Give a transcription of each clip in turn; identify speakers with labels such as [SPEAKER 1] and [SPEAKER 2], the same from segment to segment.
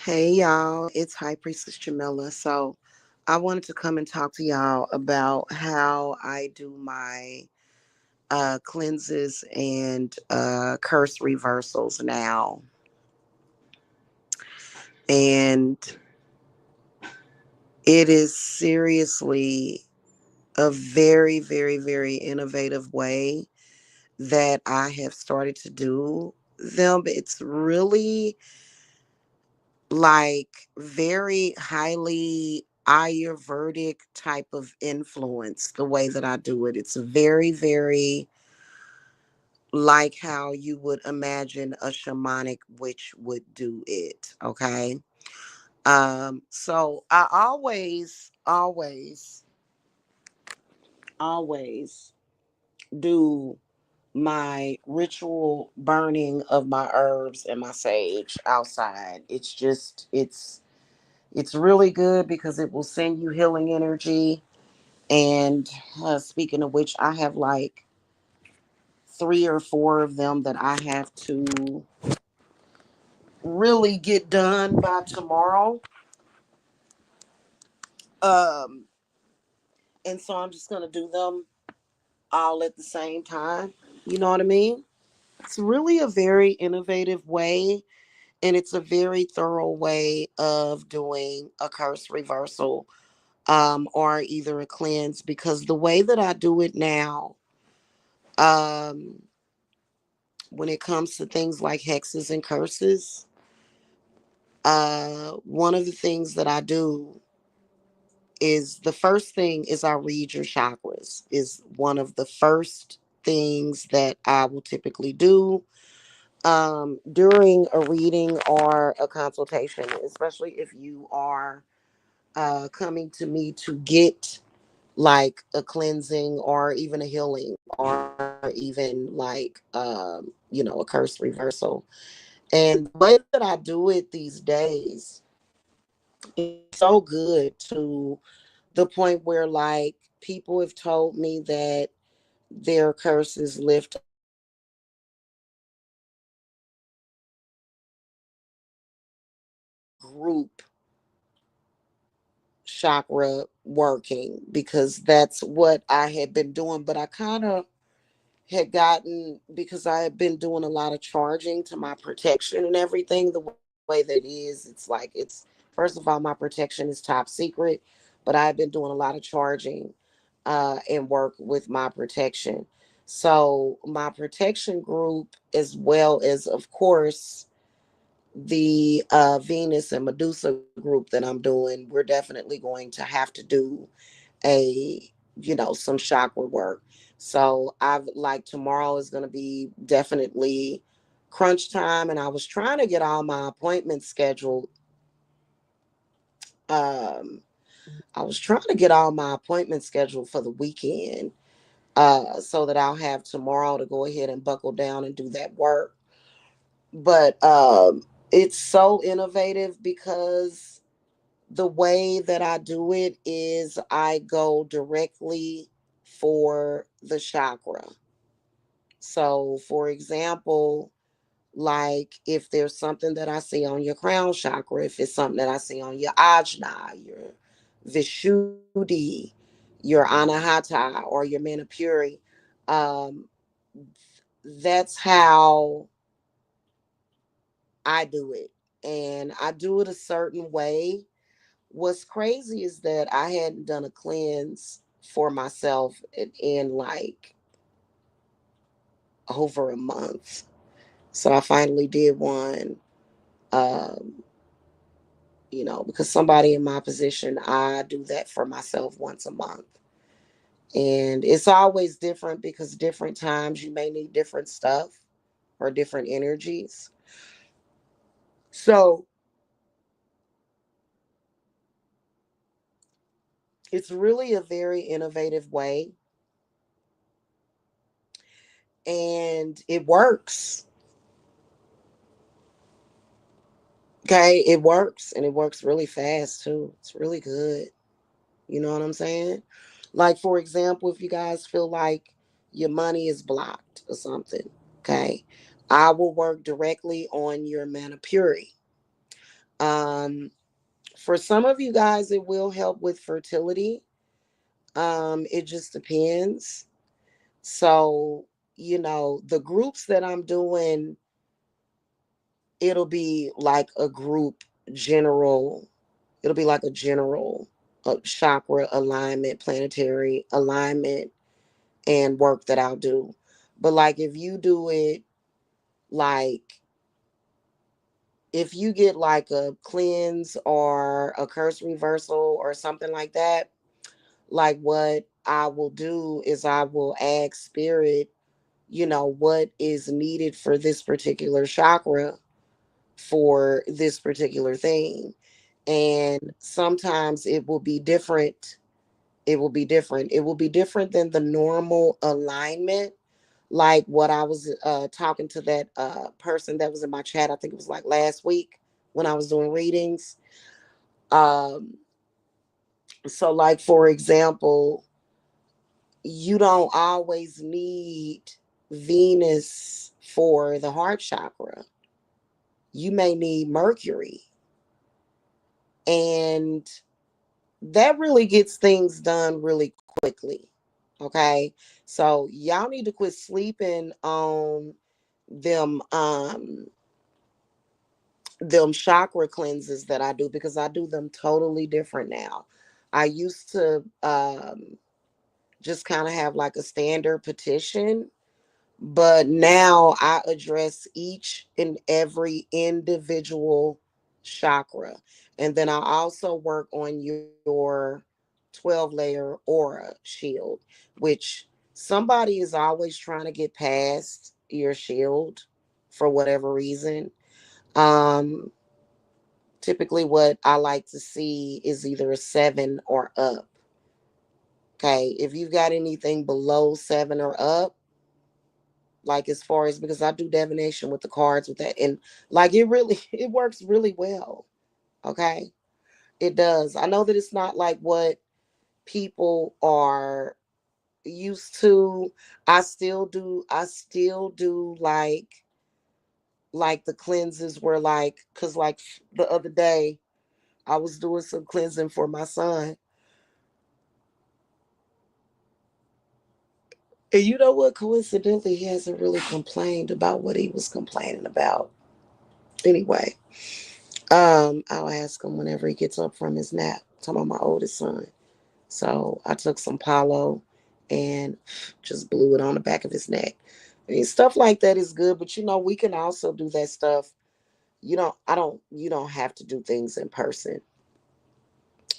[SPEAKER 1] Hey y'all, it's High Priestess Jamila. So I wanted to come and talk to y'all about how I do my cleanses and curse reversals now. And it is seriously a very, very, very innovative way that I have started to do them. It's really like very highly Ayurvedic type of influence the way that I do it. It's very, very like how you would imagine a shamanic witch would do it. Okay. So I always do my ritual burning of my herbs and my sage outside. It's really good because it will send you healing energy. And speaking of which, I have like three or four of them that I have to really get done by tomorrow. Um, and so I'm just gonna do them all at the same time. You know what I mean? It's really a very innovative way, and it's a very thorough way of doing a curse reversal, or either a cleanse. Because the way that I do it now, um, when it comes to things like hexes and curses, one of the things that I do is the first thing is I read your chakras, is one of the first things that I will typically do during a reading or a consultation, especially if you are coming to me to get like a cleansing or even a healing or even like a curse reversal. And the way that I do it these days is so good, to the point where like people have told me that their curses lift off group chakra working, because that's what I had been doing. But I kind of had gotten, because I had been doing a lot of charging to my protection and everything, the way that it is, first of all, my protection is top secret, but I've been doing a lot of charging and work with my protection. So my protection group, as well as, of course, the Venus and Medusa group that I'm doing, we're definitely going to have to do a, some chakra work. So I've like tomorrow is going to be definitely crunch time, and I was trying to get all my appointments scheduled. Um, I was trying to get all my appointments scheduled for the weekend, so that I'll have tomorrow to go ahead and buckle down and do that work. But it's so innovative because the way that I do it is I go directly for the chakra. So, for example, like if there's something that I see on your crown chakra, if it's something that I see on your ajna, your vishuddhi, your anahata, or your manipuri, um, that's how I do it. And I do it a certain way. What's crazy is that I hadn't done a cleanse for myself in like over a month. So I finally did one. Um, because somebody in my position, I do that for myself once a month. And it's always different because different times you may need different stuff or different energies. So it's really a very innovative way, and it works. Okay, it works, and it works really fast too. It's really good. You know what I'm saying? Like, for example, if you guys feel like your money is blocked or something, okay, I will work directly on your manipuri. Um, for some of you guys, it will help with fertility. It just depends. So, the groups that I'm doing, it'll be like a group general, it'll be like a general chakra alignment, planetary alignment, and work that I'll do. But like if you do it, like if you get like a cleanse or a curse reversal or something like that, like what I will do is I will ask spirit, what is needed for this particular chakra for this particular thing. And sometimes it will be different. It will be different. It will be different than the normal alignment. Like what I was talking to that person that was in my chat, I think it was like last week when I was doing readings. Um, so, like, for example, you don't always need Venus for the heart chakra. You may need Mercury. And that really gets things done really quickly. Okay. So y'all need to quit sleeping on them them chakra cleanses that I do, because I do them totally different now. I used to just kind of have like a standard petition, but now I address each and every individual chakra. And then I also work on your 12-layer aura shield, which somebody is always trying to get past your shield for whatever reason. Um, Typically, what I like to see is either a 7 or up. Okay. If you've got anything below 7 or up, like as far as, because I do divination with the cards with that, and like it really it works really well. Okay, it does. I know that it's not like what people are used to. I still do like the cleanses where, like, because like the other day I was doing some cleansing for my son, and you know what, coincidentally he hasn't really complained about what he was complaining about anyway. I'll ask him whenever he gets up from his nap. I'm talking about my oldest son. So I took some Palo and just blew it on the back of his neck. I mean, stuff like that is good, but we can also do that stuff. You don't have to do things in person.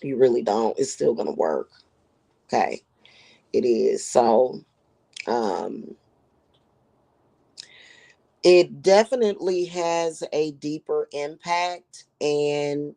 [SPEAKER 1] You really don't. It's still gonna work. Okay. It is. So um it definitely has a deeper impact, and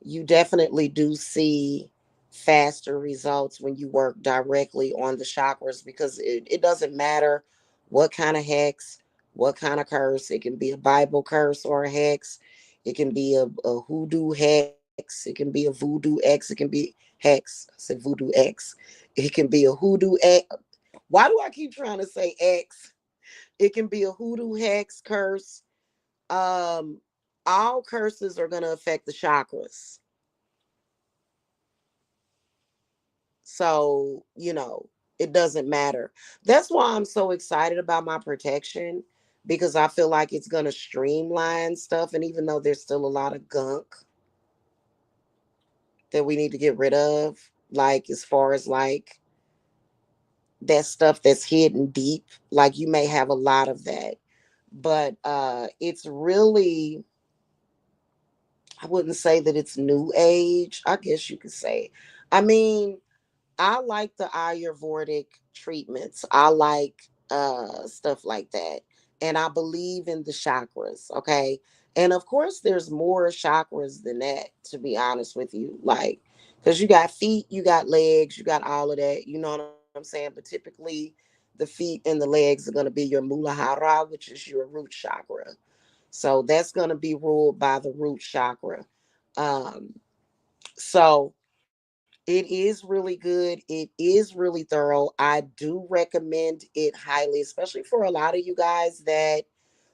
[SPEAKER 1] you definitely do see faster results when you work directly on the chakras, because it doesn't matter what kind of hex, what kind of curse. It can be a Bible curse or a hex. It can be a hoodoo hex. It can be a voodoo X. It can be hex. I said voodoo X. It can be a hoodoo X. Why do I keep trying to say X? It can be a hoodoo hex curse. Um, all curses are going to affect the chakras. So, it doesn't matter. That's why I'm so excited about my protection, because I feel like it's going to streamline stuff. And even though there's still a lot of gunk that we need to get rid of, like as far as like that stuff that's hidden deep, like you may have a lot of that. But it's really, I wouldn't say that it's new age. I guess you could say. I mean, I like the Ayurvedic treatments. I like stuff like that. And I believe in the chakras, okay? And of course there's more chakras than that, to be honest with you. Like, cuz you got feet, you got legs, you got all of that, you know what I'm saying? But typically the feet and the legs are going to be your Mulahara, which is your root chakra. So that's going to be ruled by the root chakra. Um so it is really good. It is really thorough. I do recommend it highly, especially for a lot of you guys that,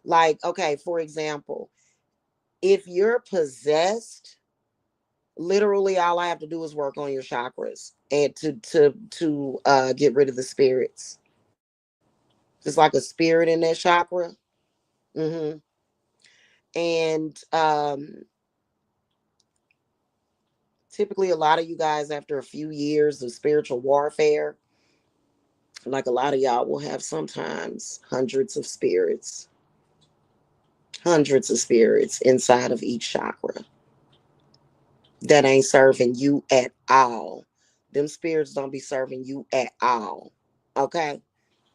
[SPEAKER 1] like, okay, for example, If you're possessed, literally all I have to do is work on your chakras and to get rid of the spirits. It's like a spirit in that chakra. hmm And typically, a lot of you guys, after a few years of spiritual warfare, like a lot of y'all will have sometimes hundreds of spirits inside of each chakra that ain't serving you at all. Them spirits don't be serving you at all. Okay?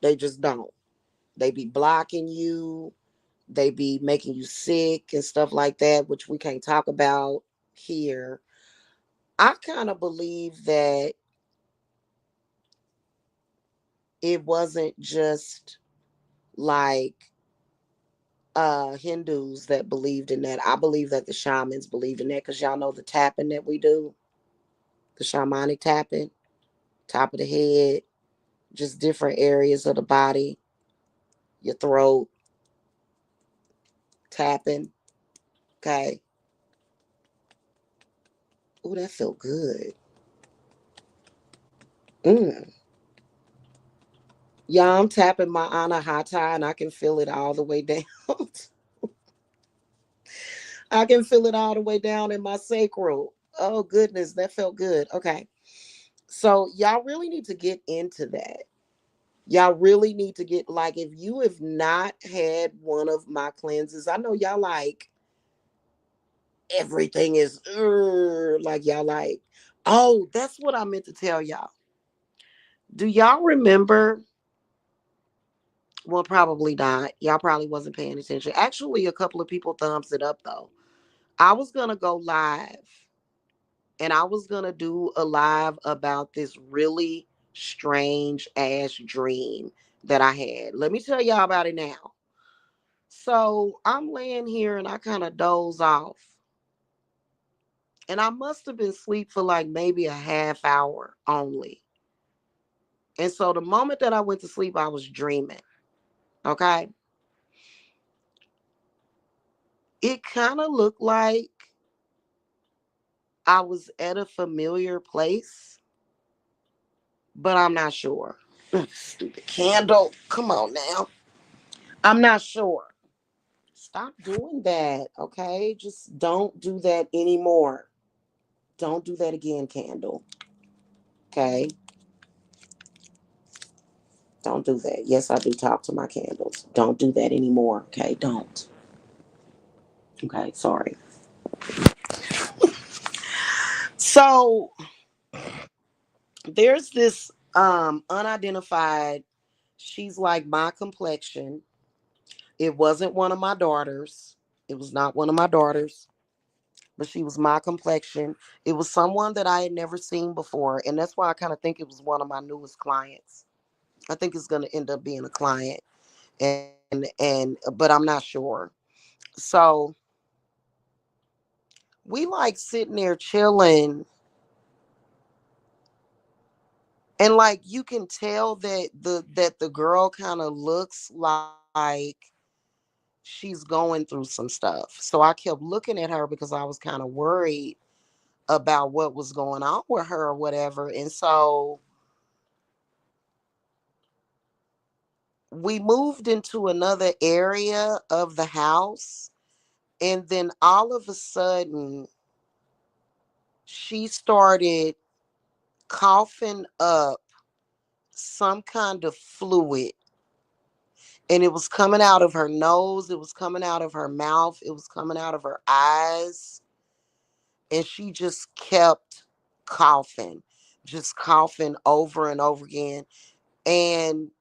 [SPEAKER 1] They just don't. They be blocking you. They be making you sick and stuff like that, which we can't talk about here. I kind of believe that it wasn't just like Hindus that believed in that. I believe that the shamans believed in that because y'all know the tapping that we do, the shamanic tapping, top of the head, just different areas of the body, your throat, tapping. Okay. Oh, that felt good. Mm. Yeah, I'm tapping my anahata and I can feel it all the way down. I can feel it all the way down in my sacral. Oh, goodness, that felt good. Okay. So, y'all really need to get into that. Y'all really need to get, like, if you have not had one of my cleanses, I know y'all like everything is like y'all like. Oh, that's what I meant to tell y'all. Do y'all remember? Well, probably not. Y'all probably wasn't paying attention. Actually, a couple of people thumbs it up though. I was gonna go live and I was gonna do a live about this really strange ass dream that I had. Let me tell y'all about it now. So I'm laying here and I kind of doze off. And I must have been asleep for like maybe a half hour only. And so the moment that I went to sleep, I was dreaming. Okay. It kind of looked like I was at a familiar place, but I'm not sure. Stupid candle. Come on now. I'm not sure. Stop doing that. Okay. Just don't do that anymore. Don't do that again, candle. Okay. Don't do that. Yes, I do talk to my candles. Don't do that anymore. Okay. Don't. Okay. Sorry. So there's this unidentified, she's like my complexion. It wasn't one of my daughters. It was not one of my daughters, but she was my complexion. It was someone that I had never seen before. And that's why I kind of think it was one of my newest clients. I think it's gonna end up being a client. And but I'm not sure. So we like sitting there chilling, and like you can tell that the girl kind of looks like she's going through some stuff. So I kept looking at her because I was kind of worried about what was going on with her or whatever. And so we moved into another area of the house. And then all of a sudden, she started coughing up some kind of fluid. And it was coming out of her nose, it was coming out of her mouth, it was coming out of her eyes. And she just kept coughing, just coughing over and over again. And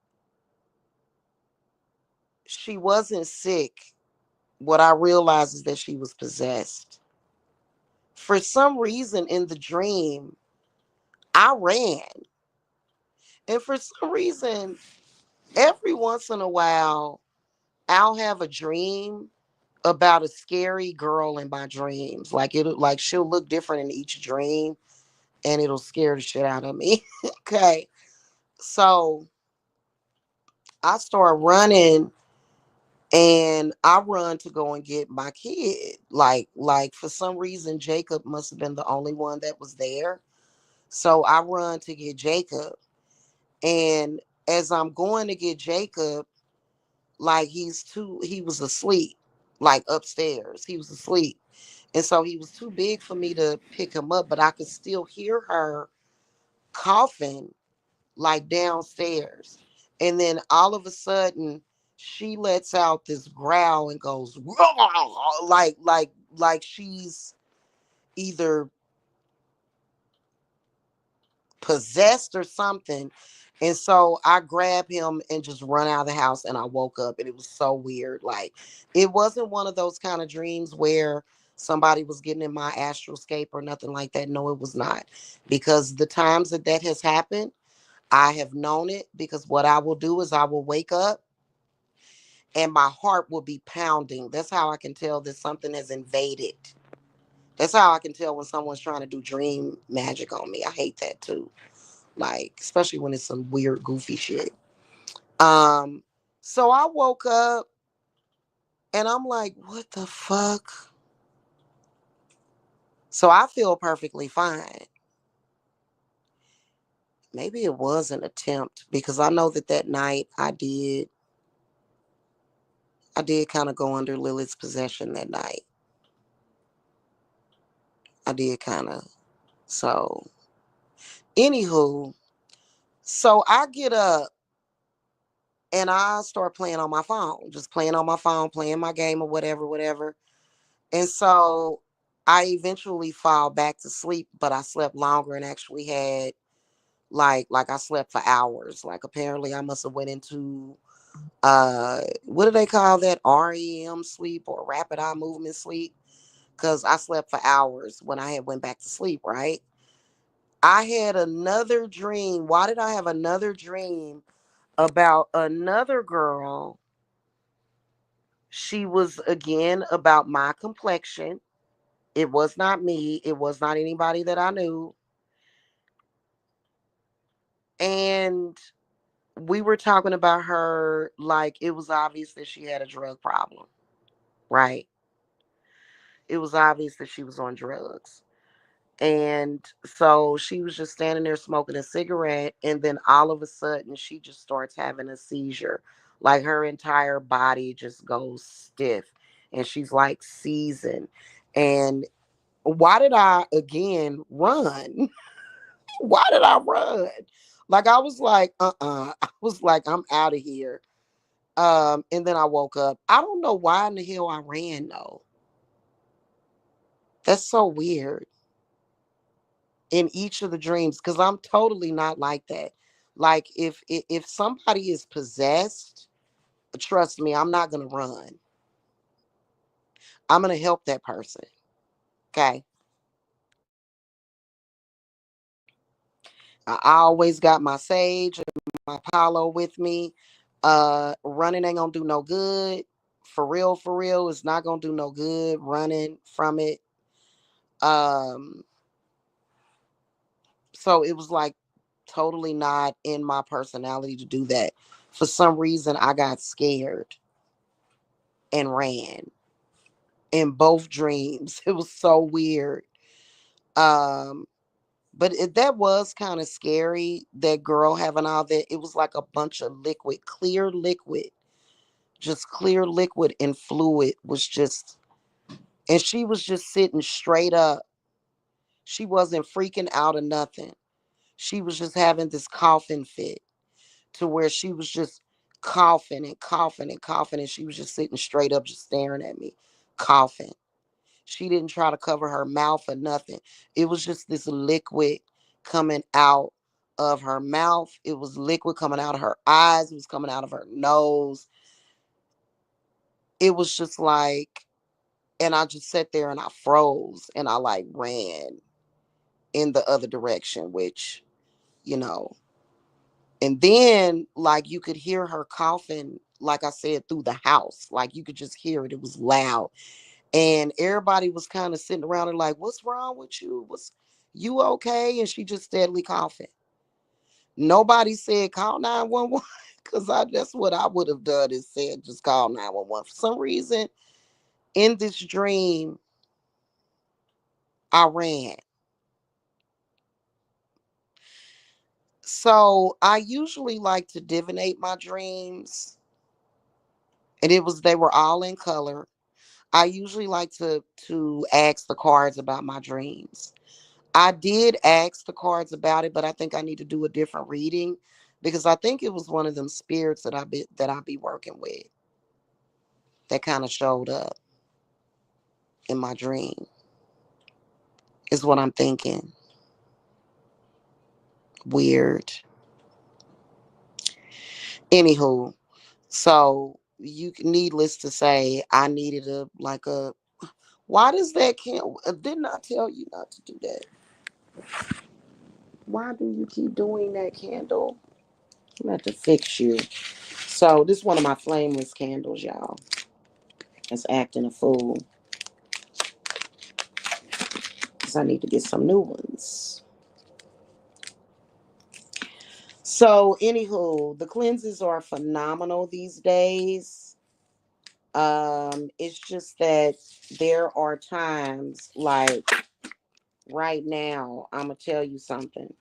[SPEAKER 1] she wasn't sick. What I realized is that she was possessed. For some reason in the dream, I ran. And for some reason, every once in a while, I'll have a dream about a scary girl in my dreams. Like it'll like she'll look different in each dream and it'll scare the shit out of me. Okay. So I start running And I run to go and get my kid. Like for some reason, Jacob must have been the only one that was there. So I run to get Jacob. And as I'm going to get Jacob, like he was asleep, like upstairs. He was asleep. And so he was too big for me to pick him up, but I could still hear her coughing like downstairs. And then all of a sudden, she lets out this growl and goes like she's either possessed or something. And so I grab him and just run out of the house, and I woke up, and it was so weird. Like it wasn't one of those kind of dreams where somebody was getting in my astral scape or nothing like that. No, it was not. Because the times that that has happened, I have known it, because what I will do is I will wake up and my heart will be pounding. That's how I can tell that something has invaded. That's how I can tell when someone's trying to do dream magic on me. I hate that too. Like, especially when it's some weird, goofy shit. Um, so I woke up and I'm like, what the fuck? So I feel perfectly fine. Maybe it was an attempt, because I know that that night I did kind of go under Lilith's possession that night. I did kind of. So, anywho, so I get up and I start playing on my phone, just playing on my phone, playing my game or whatever, whatever. And so I eventually fall back to sleep, but I slept longer and actually had like I slept for hours. Like apparently I must have went into what do they call that? REM sleep or rapid eye movement sleep? Because I slept for hours when I had went back to sleep, right? I had another dream. Why did I have another dream about another girl? She was again about my complexion. It was not me. It was not anybody that I knew. And we were talking about her like it was obvious that she had a drug problem, right? It was obvious that she was on drugs. And so she was just standing there smoking a cigarette. And then all of a sudden, she just starts having a seizure. Like her entire body just goes stiff. And she's like seizing. And why did I again run? Why did I run? Like I was like, I was like, I'm out of here. And then I woke up. I don't know why in the hell I ran though. That's so weird. In each of the dreams, because I'm totally not like that. Like if somebody is possessed, trust me, I'm not gonna run. I'm gonna help that person. Okay. I always got my sage and my Apollo with me. Running ain't gonna do no good. For real, it's not gonna do no good running from it. Um, so it was like totally not in my personality to do that. For some reason, I got scared and ran in both dreams. It was so weird. Um, but that was kind of scary. That girl having all that. It was like a bunch of liquid, clear liquid, just clear liquid and fluid was just, and she was just sitting straight up. She wasn't freaking out or nothing. She was just having this coughing fit to where she was just coughing and coughing and coughing, and she was just sitting straight up, just staring at me, coughing. She didn't try to cover her mouth or nothing. It was just this liquid coming out of her mouth. It was liquid coming out of her eyes. It was coming out of her nose. It was just like, and I just sat there and I froze and I like ran in the other direction, which, you know, and then like you could hear her coughing, like I said, through the house. Like you could just hear it. It was loud. And everybody was kind of sitting around and like, what's wrong with you? Was you okay? And she just steadily coughing. Nobody said call 911 Because that's what I would have done is said, just call 911. For some reason, in this dream, I ran. So I usually like to divinate my dreams, and they were all in color. I usually like to ask the cards about my dreams. I did ask the cards about it, but I think I need to do a different reading because I think it was one of them spirits that I be working with that kind of showed up in my dream. Is what I'm thinking. Weird. Anywho, so you needless to say, I needed a. Why does that can't? Didn't I tell you not to do that? Why do you keep doing that, candle? I'm gonna have to fix you. So this is one of my flameless candles, y'all. It's acting a fool. Because I need to get some new ones. So, anywho, the cleanses are phenomenal these days. It's just that there are times like right now, I'm gonna tell you something.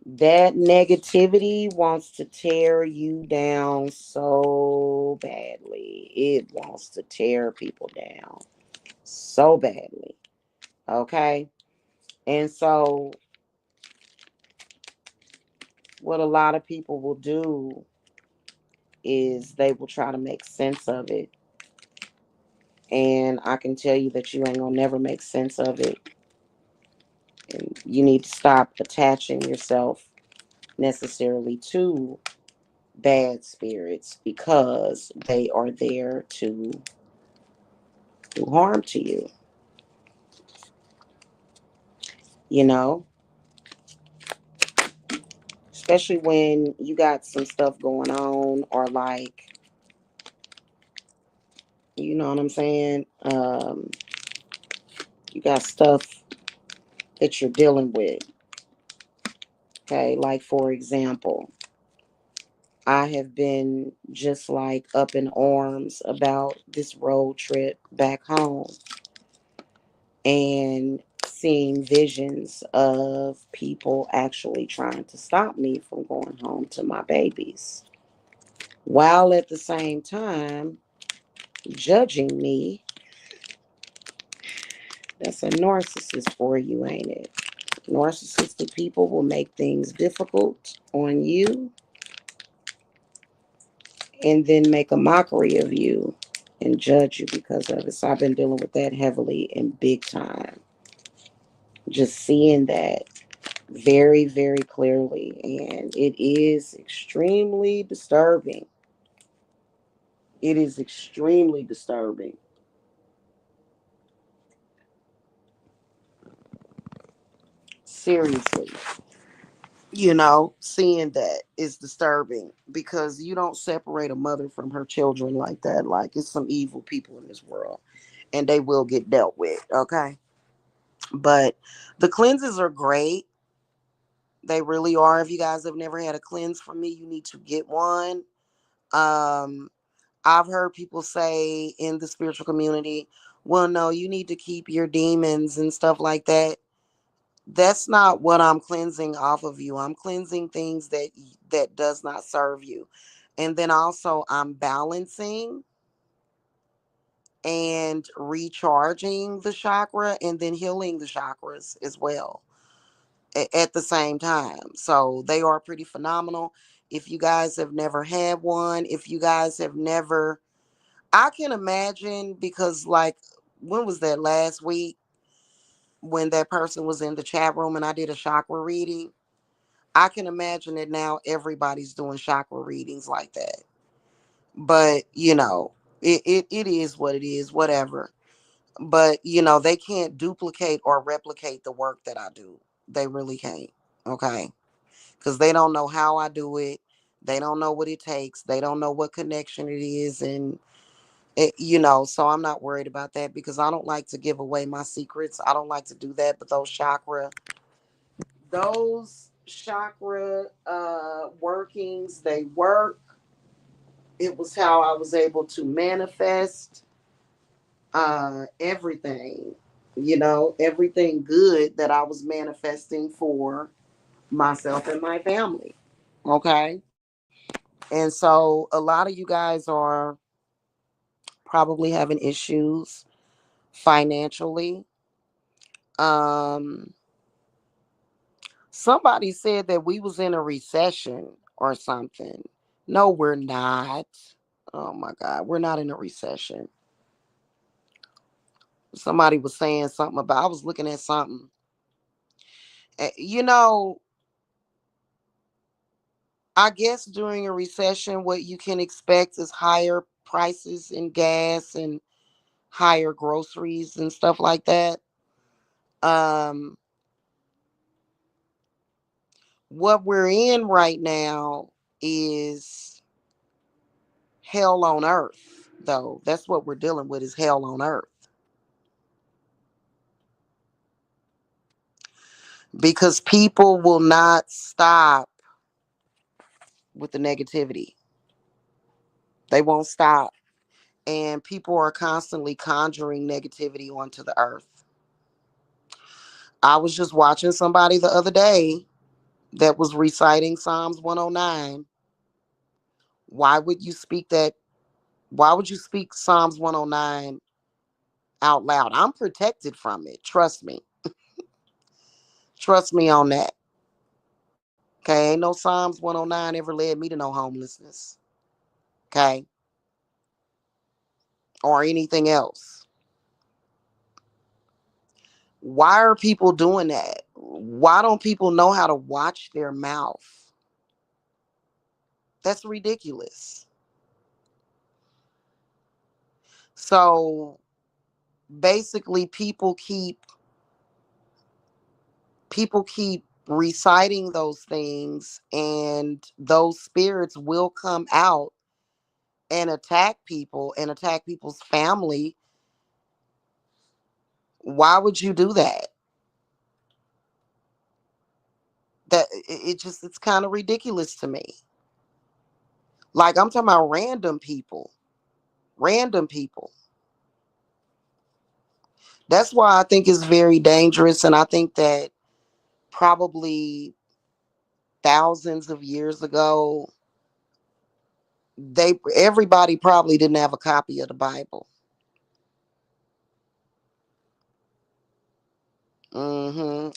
[SPEAKER 1] That negativity wants to tear you down so badly. It wants to tear people down so badly. Okay. And so, what a lot of people will do is they will try to make sense of it. And I can tell you that you ain't gonna never make sense of it. And you need to stop attaching yourself necessarily to bad spirits because they are there to do harm to you. You know, especially when you got some stuff going on, or like, you know what I'm saying? You got stuff that you're dealing with. Okay, like for example, I have been just like up in arms about this road trip back home and seeing visions of people actually trying to stop me from going home to my babies, while at the same time judging me. That's a narcissist for you, ain't it? Narcissistic people will make things difficult on you and then make a mockery of you and judge you because of it. So I've been dealing with that heavily and big time. Just seeing that very, very clearly. And it is extremely disturbing. It is extremely disturbing. Seriously. Seeing that is disturbing because you don't separate a mother from her children like that. Like, it's some evil people in this world and they will get dealt with. Okay. But the cleanses are great. They really are. If you guys have never had a cleanse from me, you need to get one. Um, I've heard people say in the spiritual community, well, no, you need to keep your demons and stuff like that. That's not what I'm cleansing off of you. I'm cleansing things that does not serve you. And then also I'm balancing and recharging the chakra and then healing the chakras as well at the same time. So they are pretty phenomenal. If you guys have never had one, if you guys have never, I can imagine because, like, when was that, last week when that person was in the chat room and I did a chakra reading? I can imagine that now everybody's doing chakra readings like that. But, it is what it is, whatever. But, they can't duplicate or replicate the work that I do. They really can't. Okay. Because they don't know how I do it. They don't know what it takes. They don't know what connection it is. And, so I'm not worried about that because I don't like to give away my secrets. I don't like to do that. But those chakra workings, they work. It was how I was able to manifest everything, everything good that I was manifesting for myself and my family. Okay. And so a lot of you guys are probably having issues financially. Um, Somebody said that we was in a recession or something. No, we're not. Oh my God, we're not in a recession. Somebody was saying something about, I was looking at something. You know, I guess during a recession, what you can expect is higher prices in gas and higher groceries and stuff like that. Um, what we're in right now is hell on earth, though. That's what we're dealing with, is hell on earth. Because people will not stop with the negativity. They won't stop. And people are constantly conjuring negativity onto the earth. I was just watching somebody the other day that was reciting Psalms 109. Why would you speak that? Why would you speak Psalms 109 out loud? I'm protected from it. Trust me. Trust me on that. Okay. Ain't no Psalms 109 ever led me to no homelessness. Okay. Or anything else. Why are people doing that? Why don't people know how to watch their mouth? That's ridiculous. So basically people keep reciting those things, and those spirits will come out and attack people and attack people's family. Why would you do that? It's kind of ridiculous to me. Like, I'm talking about random people. Random people. That's why I think it's very dangerous, and I think that probably thousands of years ago, everybody probably didn't have a copy of the Bible.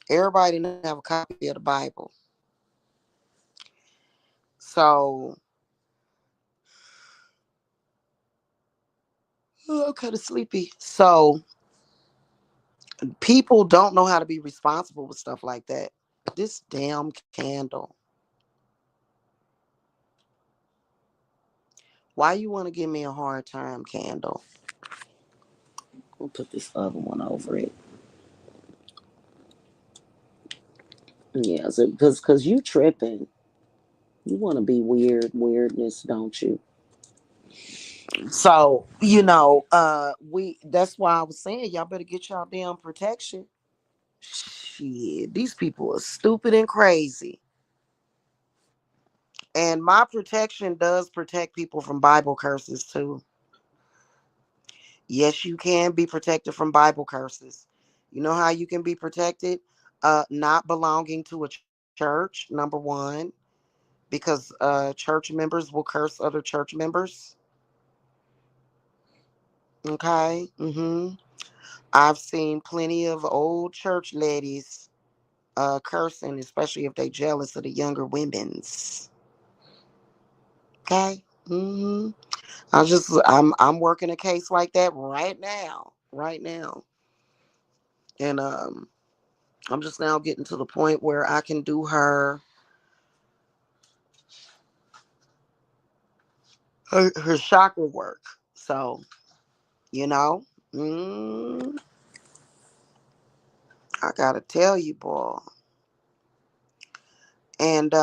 [SPEAKER 1] Everybody didn't have a copy of the Bible. So, oh, I'm kind of sleepy. So people don't know how to be responsible with stuff like that. This damn candle. Why you want to give me a hard time, candle? We'll put this other one over it. Yeah, so, because you tripping. You want to be weirdness, don't you? So, we that's why I was saying y'all better get y'all damn protection. Shit, these people are stupid and crazy. And my protection does protect people from Bible curses too. Yes, you can be protected from Bible curses. You know how you can be protected? Not belonging to a church, number one, because church members will curse other church members. Okay. I've seen plenty of old church ladies cursing, especially if they jealous of the younger women's. Okay. I'm working a case like that right now. Right now. And I'm just now getting to the point where I can do her chakra work. So, you know, mm, I gotta tell you, boy. And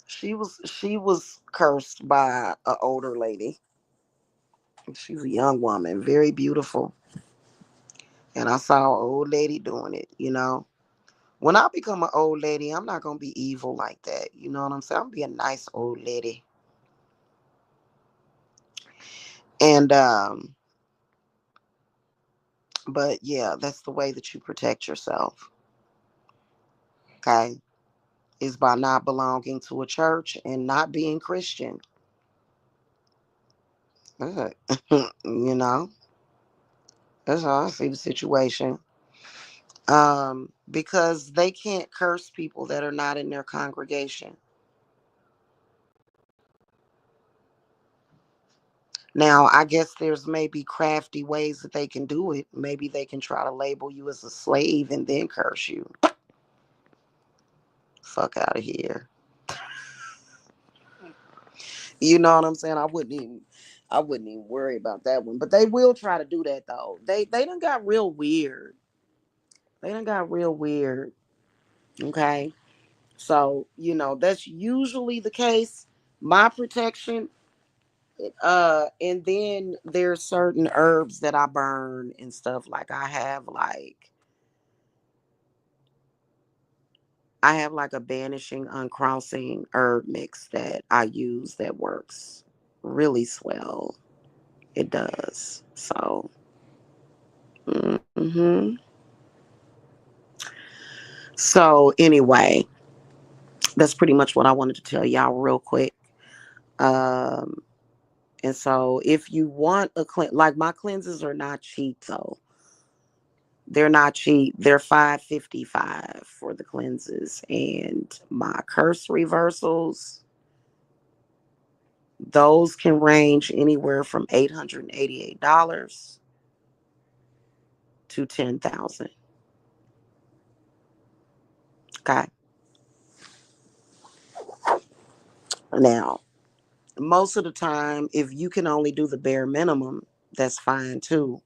[SPEAKER 1] she was cursed by an older lady. She's a young woman, very beautiful. And I saw an old lady doing it. When I become an old lady, I'm not gonna be evil like that. You know what I'm saying? I'm gonna be a nice old lady. And but yeah, that's the way that you protect yourself. Okay. Is by not belonging to a church and not being Christian. Good. You know, that's how I see the situation. Because they can't curse people that are not in their congregation. Now, I guess there's maybe crafty ways that they can do it. Maybe they can try to label you as a slave and then curse you. Fuck out of here. You know what I'm saying? I wouldn't even worry about that one. But they will try to do that though. They done got real weird. They done got real weird. Okay. So, that's usually the case. My protection, and then there's certain herbs that I burn and stuff. Like I have like a banishing, uncrossing herb mix that I use that works really swell. It does. So, hmm so anyway, that's pretty much what I wanted to tell y'all real quick. Um, and so if you want like my cleanses are not cheap though. They're not cheap. They're $5.55 for the cleanses, and my curse reversals, those can range anywhere from $888 to 10,000. Okay. Now, most of the time, if you can only do the bare minimum, that's fine too.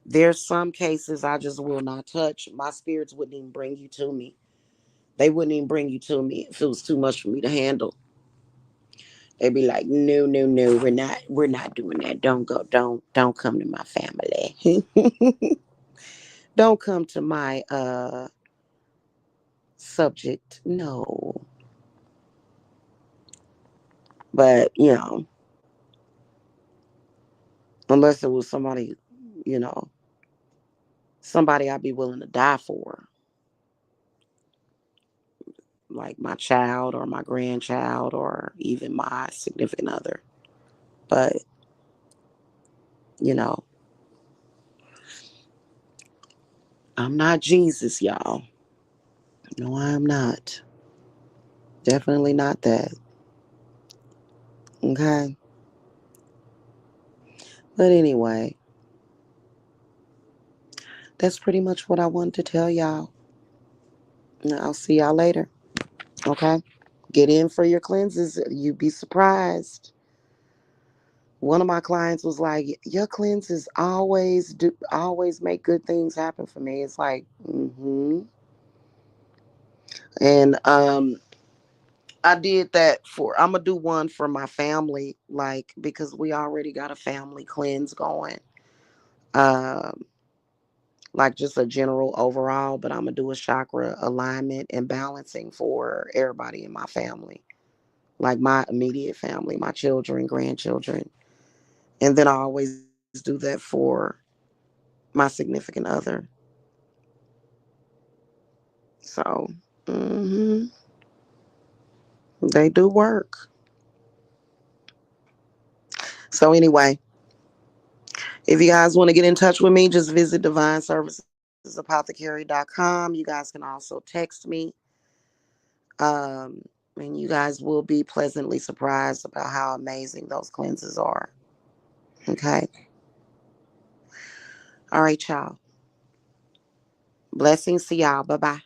[SPEAKER 1] There's some cases I just will not touch. My spirits wouldn't even bring you to me. They wouldn't even bring you to me if it was too much for me to handle. They'd be like, no, no, no, we're not doing that. Don't go, don't come to my family. Don't come to my subject. No. But, unless it was you know, somebody I'd be willing to die for, like my child or my grandchild or even my significant other. But, you know, I'm not Jesus, y'all. No, I'm not. Definitely not that. Okay. But anyway, that's pretty much what I wanted to tell y'all. I'll see y'all later. Okay. Get in for your cleanses. You'd be surprised. One of my clients was like, "Your cleanses always make good things happen for me." It's like, and I did that I'm gonna do one for my family, like because we already got a family cleanse going. Um, like just a general overall, but I'm gonna do a chakra alignment and balancing for everybody in my family, like my immediate family, my children, grandchildren, and then I always do that for my significant other. So, hmm they do work. So anyway, if you guys want to get in touch with me, just visit divineservicesapothecary.com. You guys can also text me. Um, and you guys will be pleasantly surprised about how amazing those cleanses are. Okay. All right, y'all. Blessings to y'all. Bye bye.